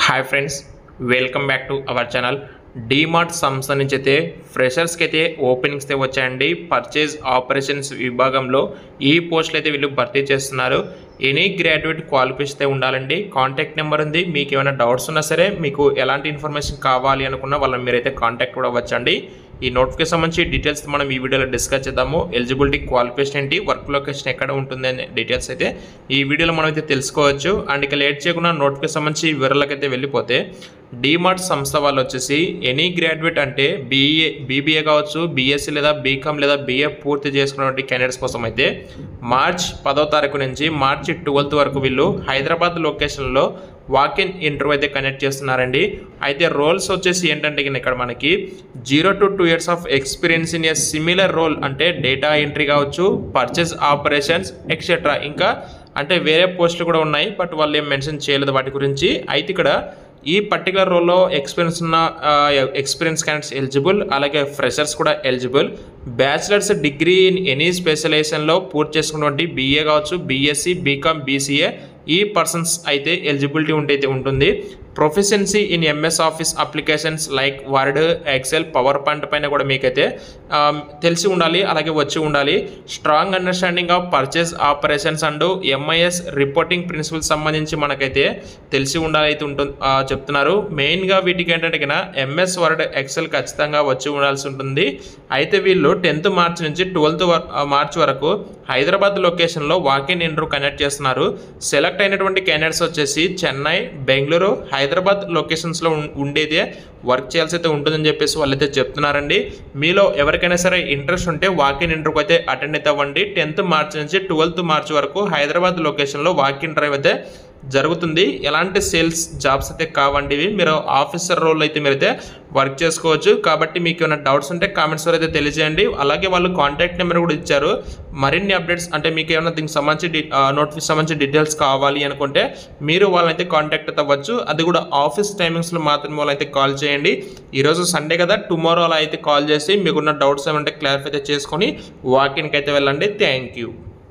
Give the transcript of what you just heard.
Hi friends, welcome back to our channel. DMart సంస్థ నుంచి అయితే ఫ్రెషర్స్కి అయితే ఓపెనింగ్స్ అయితే వచ్చాయండి. పర్చేజ్ ఆపరేషన్స్ విభాగంలో ఈ పోస్టులు అయితే వీళ్ళు భర్తీ చేస్తున్నారు. ఎనీ గ్రాడ్యుయేట్ క్వాలిఫికేషన్ అయితే ఉండాలండి. కాంటాక్ట్ నెంబర్ ఉంది. మీకు ఏమైనా డౌట్స్ ఉన్నా సరే, మీకు ఎలాంటి ఇన్ఫర్మేషన్ కావాలి అనుకున్నా వాళ్ళని మీరైతే కాంటాక్ట్ కూడా అవ్వచ్చండి. ఈ నోటిఫికేషన్ సంబంధించి డీటెయిల్స్ మనం ఈ వీడియోలో డిస్కస్ చేద్దాము. ఎలిజిబిలిటీ, క్వాలిఫికేషన్ ఏంటి, వర్క్ లొకేషన్ ఎక్కడ ఉంటుంది అనే డీటెయిల్స్ అయితే ఈ వీడియోలో మనం అయితే తెలుసుకోవచ్చు. అండ్ ఇక లేట్ చేయకుండా నోటిఫికేషన్ సంబంధించి వివరాలకైతే వెళ్ళిపోతే, డీమార్ట్ సంస్థ వాళ్ళు వచ్చేసి ఎనీ గ్రాడ్యుయేట్ అంటే బీబీఏ కావచ్చు, బీఎస్సీ లేదా బీకామ్ లేదా బీఏ పూర్తి చేసుకున్నటువంటి క్యాండిడేట్స్ కోసం అయితే మార్చ్ 10వ తారీఖు నుంచి మార్చి 12th వరకు వీళ్ళు హైదరాబాద్ లొకేషన్లో వాక్-ఇన్ ఇంటర్వ్యూ అయితే కండక్ట్ చేస్తున్నారండి. అయితే రోల్స్ వచ్చేసి ఏంటంటే ఇక్కడ మనకి 0 to 2 years of experience in a similar role, అంటే డేటా ఎంట్రీ కావచ్చు, పర్చేస్ ఆపరేషన్స్ ఎక్సెట్రా, ఇంకా అంటే వేరే పోస్టులు కూడా ఉన్నాయి, బట్ వాళ్ళు ఏం మెన్షన్ చేయలేదు వాటి గురించి. అయితే ఇక్కడ ఈ పర్టికులర్ రోల్లో ఎక్స్పీరియన్స్ ఉన్న ఎక్స్పీరియన్స్ క్యాండిడేట్స్ ఎలిజిబుల్, అలాగే ఫ్రెషర్స్ కూడా eligible. Bachelors degree in any స్పెషలైజేషన్లో పూర్తి చేసుకున్నటువంటి బీఏ కావచ్చు, బీఎస్సీ, బీకామ్, బీసీఏ ఈ పర్సన్స్ అయితే ఎలిజిబిలిటీ ఉంటుంది. Proficiency in MS office applications like word, excel, power point పైన కూడా మీకైతే తెలిసి ఉండాలి, అలాగే వచ్చి ఉండాలి. Strong understanding of purchase operations and MIS reporting principles సంబంధించి మనకైతే తెలిసి ఉండాలి అయితే చెప్తున్నారు. మెయిన్గా వీటికి ఏంటంటే కన్నా ఎంఎస్ వర్డ్, ఎక్సెల్ ఖచ్చితంగా వచ్చి ఉండాల్సి ఉంటుంది. అయితే వీళ్ళు 10th మార్చ్ నుంచి 12th మార్చ్ వరకు హైదరాబాద్ లొకేషన్లో వాక్-ఇన్ ఇంటర్వ్యూ కండక్ట్ చేస్తున్నారు. సెలెక్ట్ అయినటువంటి క్యాండిడేట్స్ వచ్చేసి చెన్నై, బెంగళూరు, హైదరాబాద్ లొకేషన్స్లో ఉండేదే వర్క్ చేయాల్సి అయితే ఉంటుందని చెప్పేసి వాళ్ళైతే చెప్తున్నారండి. మీలో ఎవరికైనా సరే ఇంట్రెస్ట్ ఉంటే వాక్-ఇన్ ఇంటర్వ్యూకి అయితే అటెండ్ అయితే అవ్వండి. 10th మార్చ్ నుంచి 12th మార్చ్ వరకు హైదరాబాద్ లొకేషన్లో వాక్-ఇన్ డ్రైవ్ అయితే జరుగుతుంది. ఎలాంటి సేల్స్ జాబ్స్ అయితే కావండి ఇవి. మీరు ఆఫీసర్ రోల్ అయితే మీరైతే వర్క్ చేసుకోవచ్చు. కాబట్టి మీకు ఏమైనా డౌట్స్ ఉంటే కామెంట్స్ ద్వారా అయితే తెలియజేయండి. అలాగే వాళ్ళు కాంటాక్ట్ నెంబర్ కూడా ఇచ్చారు. మరిన్ని అప్డేట్స్ అంటే మీకు ఏమైనా దీనికి సంబంధించి నోటిఫికేషన్ సంబంధించి డీటెయిల్స్ కావాలి అనుకుంటే మీరు వాళ్ళైతే కాంటాక్ట్ అవ్వచ్చు. అది కూడా ఆఫీస్ టైమింగ్స్లో మాత్రమే వాళ్ళైతే కాల్ చేయండి. ఈరోజు సండే కదా, టుమారో అలా అయితే కాల్ చేసి మీకున్న డౌట్స్ ఏమంటే క్లారిఫై అయితే చేసుకొని వాక్-ఇన్కి అయితే వెళ్ళండి. Thank you.